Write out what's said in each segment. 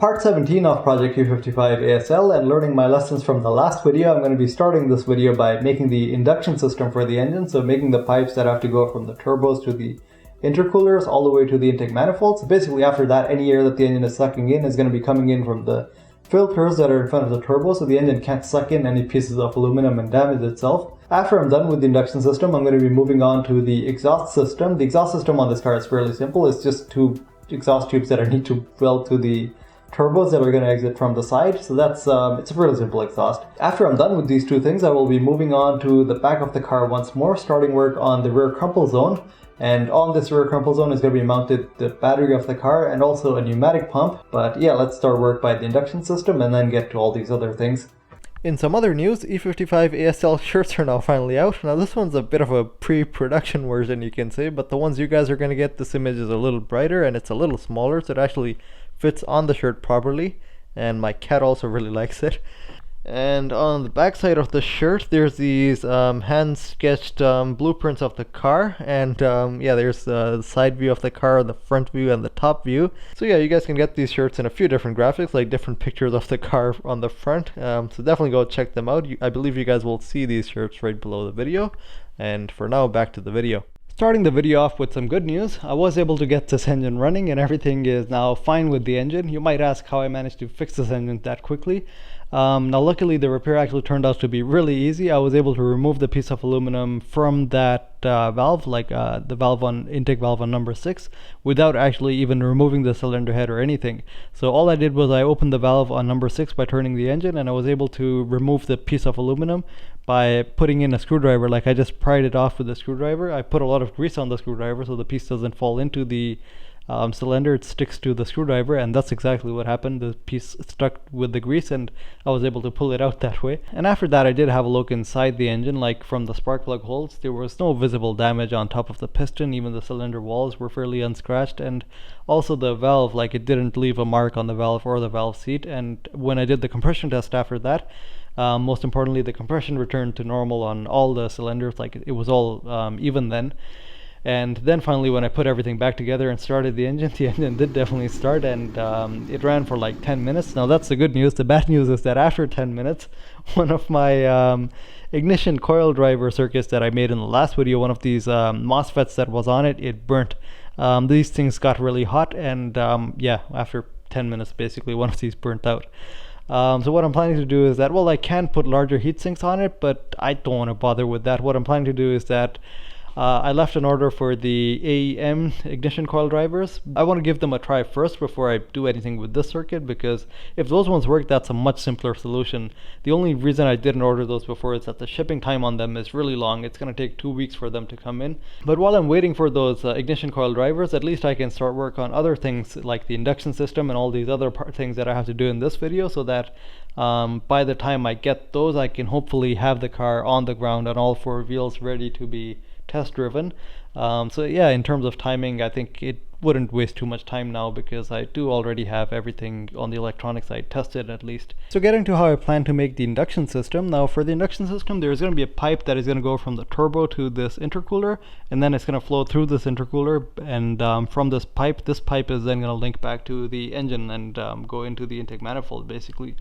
part 17 of Project E55 ASL, and learning my lessons from the last video, I'm going to be starting this video by making the induction system for the engine, so making the pipes that have to go from the turbos to the intercoolers all the way to the intake manifolds. Basically, after that, any air that the engine is sucking in is going to be coming in from the filters that are in front of the turbo, so the engine can't suck in any pieces of aluminum and damage itself. After I'm done with the induction system, I'm going to be moving on to the exhaust system. The exhaust system on this car is fairly simple. It's just two exhaust tubes that I need to weld to the turbos that are going to exit from the side. So that's it's a really simple exhaust. After I'm done with these two things, I will be moving on to the back of the car once more, starting work on the rear crumple zone. And on this rear crumple zone is going to be mounted the battery of the car and also a pneumatic pump. But yeah, let's start work by the induction system and then get to all these other things. In some other news, E55 ASL shirts are now finally out. Now this one's a bit of a pre-production version, you can say, but the ones you guys are going to get, this image is a little brighter and it's a little smaller, so it actually fits on the shirt properly, and my cat also really likes it. And on the back side of the shirt, there's these hand-sketched blueprints of the car, and yeah, there's the side view of the car, the front view, and the top view. So yeah, you guys can get these shirts in a few different graphics, like different pictures of the car on the front. So definitely go check them out. I believe you guys will see these shirts right below the video. And for now, back to the video. Starting the video off with some good news, I was able to get this engine running and everything is now fine with the engine. You might ask how I managed to fix this engine that quickly. Now luckily the repair actually turned out to be really easy. I was able to remove the piece of aluminum from that valve, like the valve on intake valve on number 6, without actually even removing the cylinder head or anything. So all I did was I opened the valve on number 6 by turning the engine, and I was able to remove the piece of aluminum by putting in a screwdriver. Like I just pried it off with a screwdriver. I put a lot of grease on the screwdriver so the piece doesn't fall into the cylinder, it sticks to the screwdriver, and that's exactly what happened. The piece stuck with the grease and I was able to pull it out that way. And after that I did have a look inside the engine, like from the spark plug holes. There was no visible damage on top of the piston. Even the cylinder walls were fairly unscratched, and also the valve, like it didn't leave a mark on the valve or the valve seat. And when I did the compression test after that, most importantly, the compression returned to normal on all the cylinders, like it was all even then. And then finally, when I put everything back together and started the engine did definitely start, and it ran for like 10 minutes. Now that's the good news. The bad news is that after 10 minutes, one of my ignition coil driver circuits that I made in the last video, one of these MOSFETs that was on it, it burnt. These things got really hot, and yeah, after 10 minutes basically one of these burnt out. So what I'm planning to do is that, well, I can put larger heat sinks on it, but I don't want to bother with that. What I'm planning to do is that I left an order for the AEM ignition coil drivers. I want to give them a try first before I do anything with this circuit, because if those ones work, that's a much simpler solution. The only reason I didn't order those before is that the shipping time on them is really long. It's going to take 2 weeks for them to come in. But while I'm waiting for those ignition coil drivers, at least I can start work on other things like the induction system and all these other things that I have to do in this video, so that by the time I get those, I can hopefully have the car on the ground on all 4 wheels ready to be test driven. So yeah, in terms of timing, I think it wouldn't waste too much time now, because I do already have everything on the electronic side tested at least. So getting to how I plan to make the induction system. Now for the induction system, there's going to be a pipe that is going to go from the turbo to this intercooler, and then it's going to flow through this intercooler, and from this pipe is then going to link back to the engine and go into the intake manifold basically.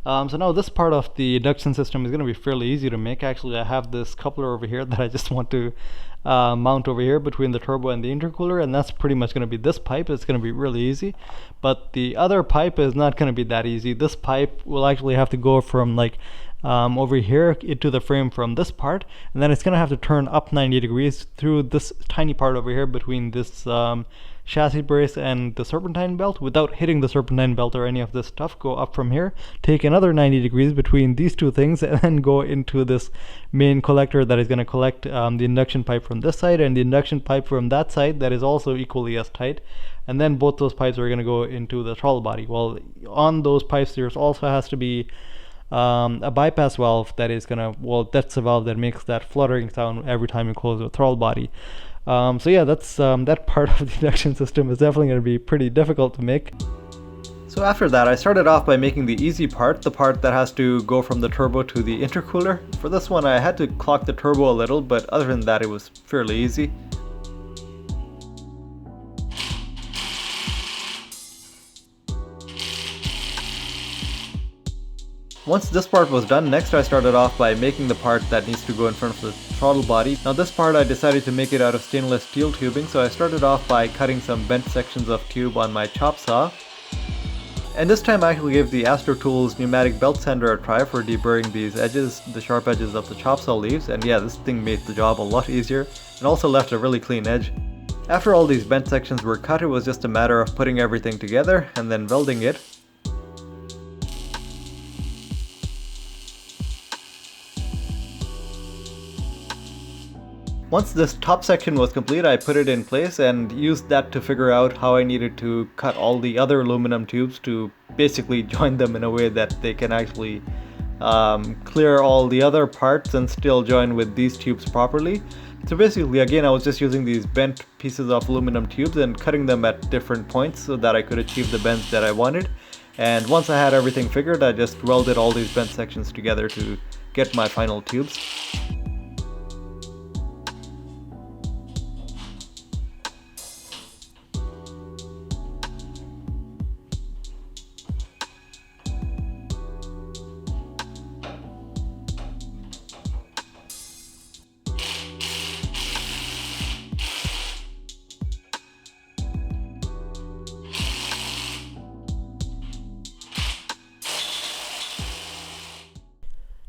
So now this part of the induction system is going to be fairly easy to make. Actually, I have this coupler over here that I just want to mount over here between the turbo and the intercooler, and that's pretty much going to be this pipe. It's going to be really easy, but the other pipe is not going to be that easy. This pipe will actually have to go from like over here into the frame from this part, and then it's going to have to turn up 90 degrees through this tiny part over here between this chassis brace and the serpentine belt without hitting the serpentine belt or any of this stuff. Go up from here, take another 90 degrees between these two things, and then go into this main collector that is going to collect the induction pipe from this side and the induction pipe from that side that is also equally as tight. And then both those pipes are going to go into the throttle body. Well, on those pipes there's also has to be a bypass valve that is gonna, well, that's a valve that makes that fluttering sound every time you close the throttle body. So yeah, that's that part of the induction system is definitely going to be pretty difficult to make. So after that, I started off by making the easy part, the part that has to go from the turbo to the intercooler. For this one I had to clock the turbo a little, but other than that it was fairly easy. Once this part was done, next I started off by making the part that needs to go in front of the throttle body. Now this part I decided to make it out of stainless steel tubing, so I started off by cutting some bent sections of tube on my chop saw. And this time I actually gave the Astro Tools pneumatic belt sander a try for deburring these edges, the sharp edges of the chop saw leaves, and yeah, this thing made the job a lot easier and also left a really clean edge. After all these bent sections were cut, it was just a matter of putting everything together and then welding it. Once this top section was complete, I put it in place and used that to figure out how I needed to cut all the other aluminum tubes to basically join them in a way that they can actually clear all the other parts and still join with these tubes properly. So basically, again, I was just using these bent pieces of aluminum tubes and cutting them at different points so that I could achieve the bends that I wanted. And once I had everything figured, I just welded all these bent sections together to get my final tubes.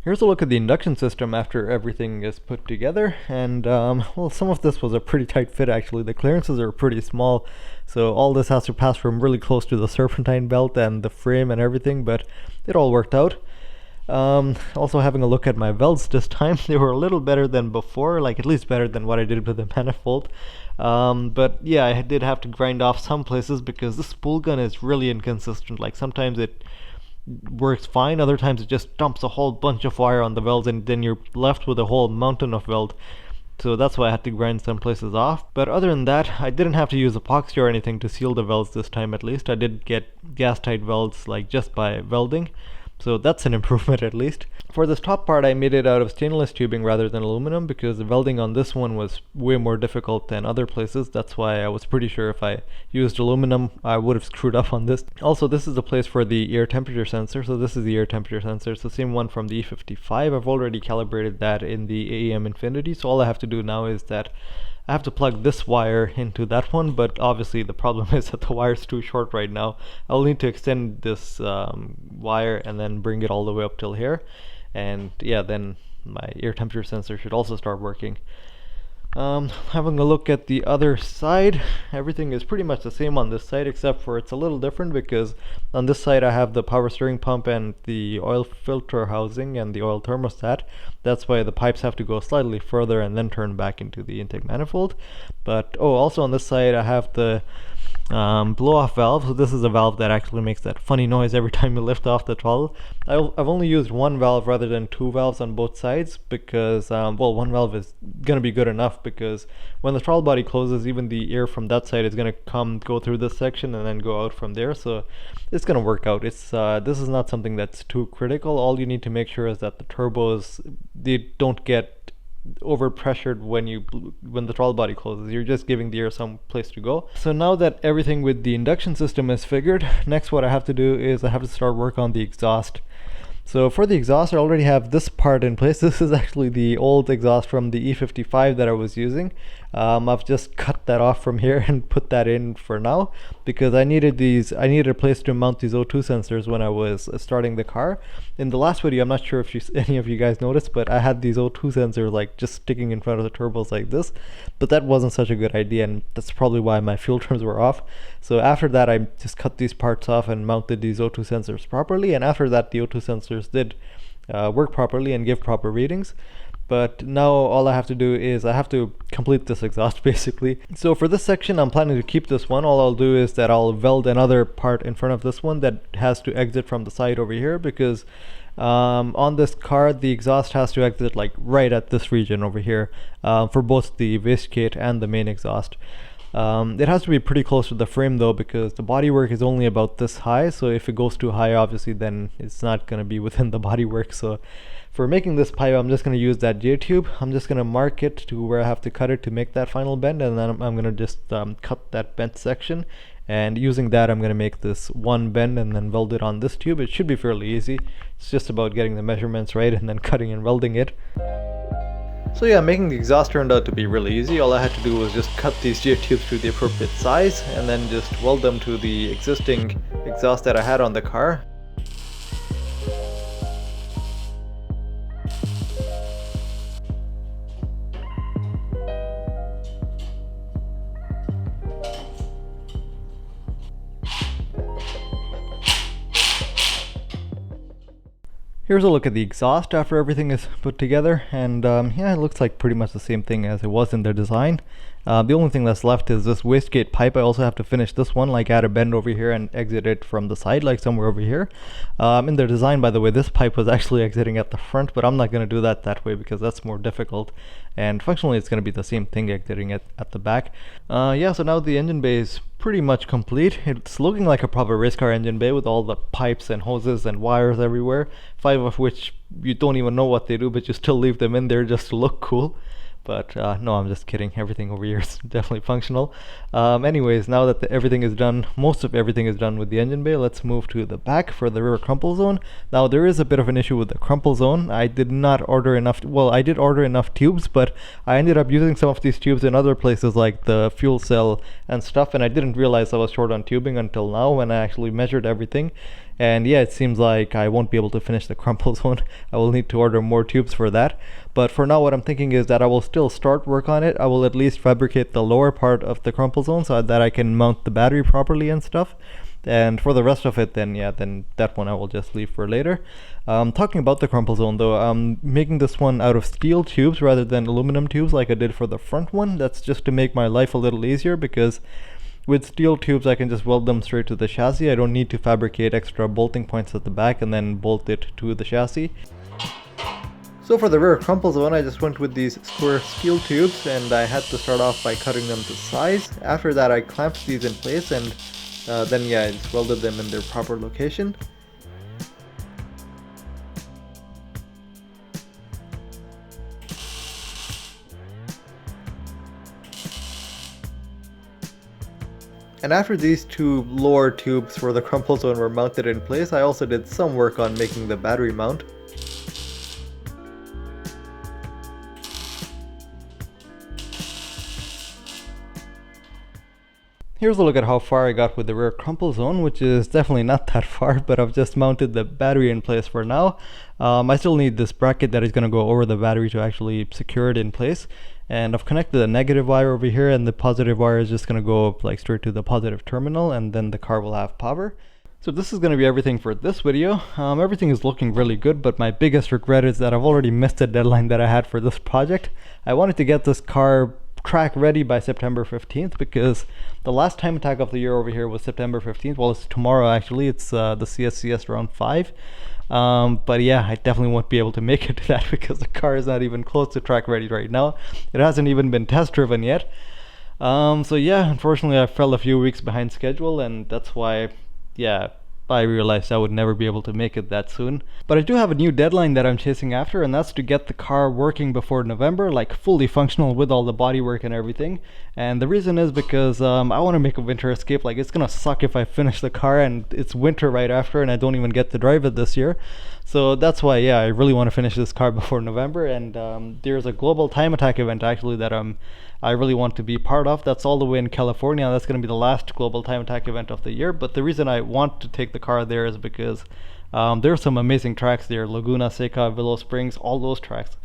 Here's a look at the induction system after everything is put together, and well, some of this was a pretty tight fit actually. The clearances are pretty small, so all this has to pass from really close to the serpentine belt and the frame and everything, but it all worked out. Also having a look at my welds this time, they were a little better than before, like at least better than what I did with the manifold. But yeah, I did have to grind off some places because this spool gun is really inconsistent. Like sometimes it works fine, other times it just dumps a whole bunch of wire on the welds and then you're left with a whole mountain of weld. So that's why I had to grind some places off. But other than that, I didn't have to use epoxy or anything to seal the welds this time at least. I did get gas tight welds like just by welding. So that's an improvement at least. For this top part, I made it out of stainless tubing rather than aluminum because the welding on this one was way more difficult than other places. That's why I was pretty sure if I used aluminum, I would have screwed up on this. Also, this is the place for the air temperature sensor. So this is the air temperature sensor. It's the same one from the E55. I've already calibrated that in the AEM Infinity. So all I have to do now is that I have to plug this wire into that one, but obviously the problem is that the wire is too short right now. I'll need to extend this wire and then bring it all the way up till here, and yeah, then my air temperature sensor should also start working. Having a look at the other side, everything is pretty much the same on this side, except for it's a little different because on this side I have the power steering pump and the oil filter housing and the oil thermostat. That's why the pipes have to go slightly further and then turn back into the intake manifold. But also on this side I have the blow-off valve. So this is a valve that actually makes that funny noise every time you lift off the throttle. I've only used one valve rather than two valves on both sides because well, one valve is gonna be good enough because when the throttle body closes, even the air from that side is gonna go through this section and then go out from there, so it's gonna work out. It's this is not something that's too critical. All you need to make sure is that the turbos, they don't get overpressured when the throttle body closes. You're just giving the air some place to go. So now that everything with the induction system is figured, next what I have to do is I have to start work on the exhaust. So for the exhaust, I already have this part in place. This is actually the old exhaust from the E55 that I was using. I've just cut that off from here and put that in for now because I needed a place to mount these O2 sensors when I was starting the car. In the last video, I'm not sure if any of you guys noticed, but I had these O2 sensors like just sticking in front of the turbos like this, but that wasn't such a good idea, and that's probably why my fuel terms were off. So after that, I just cut these parts off and mounted these O2 sensors properly, and after that the O2 sensors did work properly and give proper readings. But now all I have to do is I have to complete this exhaust basically. So for this section, I'm planning to keep this one. All I'll do is that I'll weld another part in front of this one that has to exit from the side over here because on this car the exhaust has to exit like right at this region over here for both the wastegate and the main exhaust. It has to be pretty close to the frame though because the bodywork is only about this high, so if it goes too high obviously then it's not going to be within the bodywork. So for making this pipe, I'm just going to use that J-tube. I'm just going to mark it to where I have to cut it to make that final bend, and then I'm going to just cut that bent section and using that I'm going to make this one bend and then weld it on this tube. It should be fairly easy. It's just about getting the measurements right and then cutting and welding it. So yeah, making the exhaust turned out to be really easy. All I had to do was just cut these geotubes to the appropriate size and then just weld them to the existing exhaust that I had on the car. Here's a look at the exhaust after everything is put together, and yeah, it looks like pretty much the same thing as it was in the design. The only thing that's left is this wastegate pipe. I also have to finish this one, like add a bend over here and exit it from the side, like somewhere over here. In the design, by the way, this pipe was actually exiting at the front, but I'm not going to do that way because that's more difficult. And functionally, it's going to be the same thing exiting at the back. Yeah, so now the engine bay is pretty much complete. It's looking like a proper race car engine bay with all the pipes and hoses and wires everywhere, 5 of which you don't even know what they do, but you still leave them in there just to look cool. But no, I'm just kidding. Everything over here is definitely functional. Anyways, now that everything is done, most of everything is done with the engine bay, let's move to the back for the rear crumple zone. Now there is a bit of an issue with the crumple zone. I did not order enough, well, I did order enough tubes, but I ended up using some of these tubes in other places like the fuel cell and stuff, and I didn't realize I was short on tubing until now when I actually measured everything. And yeah, it seems like I won't be able to finish the crumple zone. I will need to order more tubes for that. But for now, what I'm thinking is that I will still start work on it. I will at least fabricate the lower part of the crumple zone so that I can mount the battery properly and stuff. And for the rest of it, then yeah, then that one I will just leave for later. Talking about the crumple zone though, I'm making this one out of steel tubes rather than aluminum tubes like I did for the front one. That's just to make my life a little easier, because with steel tubes I can just weld them straight to the chassis. I don't need to fabricate extra bolting points at the back and then bolt it to the chassis. So for the rear crumple zone, I just went with these square steel tubes, and I had to start off by cutting them to size. After that I clamped these in place, and then yeah, I just welded them in their proper location. And after these two lower tubes for the crumple zone were mounted in place, I also did some work on making the battery mount. Here's a look at how far I got with the rear crumple zone, which is definitely not that far, but I've just mounted the battery in place for now. I still need this bracket that is going to go over the battery to actually secure it in place. And I've connected the negative wire over here, and the positive wire is just going to go like straight to the positive terminal, and then the car will have power. So this is going to be everything for this video. Everything is looking really good, but my biggest regret is that I've already missed the deadline that I had for this project. I wanted to get this car track ready by September 15th, because the last time attack of the year over here was September 15th. Well, it's tomorrow actually. It's the CSCS round 5. But yeah, I definitely won't be able to make it to that because the car is not even close to track ready right now. It hasn't even been test driven yet. So yeah, unfortunately I fell a few weeks behind schedule, and that's why, yeah, I realized I would never be able to make it that soon. But I do have a new deadline that I'm chasing after, and that's to get the car working before November, like fully functional with all the bodywork and everything. And the reason is because I want to make a winter escape. Like, it's gonna suck if I finish the car and it's winter right after and I don't even get to drive it this year. So that's why, yeah, I really want to finish this car before November. And there's a global time attack event actually that I really want to be part of. That's all the way in California. That's going to be the last global time attack event of the year. But the reason I want to take the car there is because there are some amazing tracks there. Laguna Seca, Willow Springs, all those tracks.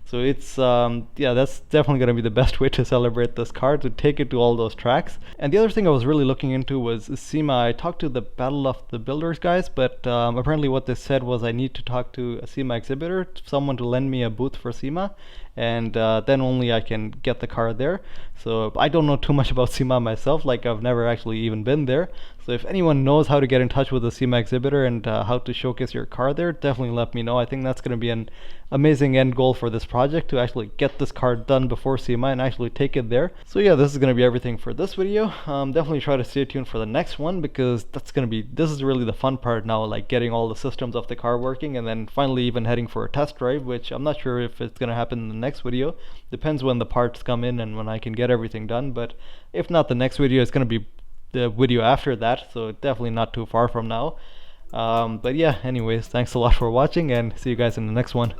So it's, yeah, that's definitely going to be the best way to celebrate this car, to take it to all those tracks. And the other thing I was really looking into was SEMA. I talked to the Battle of the Builders guys, but apparently what they said was I need to talk to a SEMA exhibitor, someone to lend me a booth for SEMA, and then only I can get the car there. So I don't know too much about SEMA myself, like I've never actually even been there. So if anyone knows how to get in touch with a SEMA exhibitor and how to showcase your car there, definitely let me know. I think that's going to be an amazing end goal for this project, to actually get this car done before SEMA and actually take it there. So yeah, this is going to be everything for this video. Definitely try to stay tuned for the next one, because this is really the fun part now, like getting all the systems of the car working, and then finally even heading for a test drive, which I'm not sure if it's going to happen in the next video. Depends when the parts come in and when I can get everything done. But if not the next video, it's going to be the video after that, so definitely not too far from now. But yeah, anyways, thanks a lot for watching, and see you guys in the next one.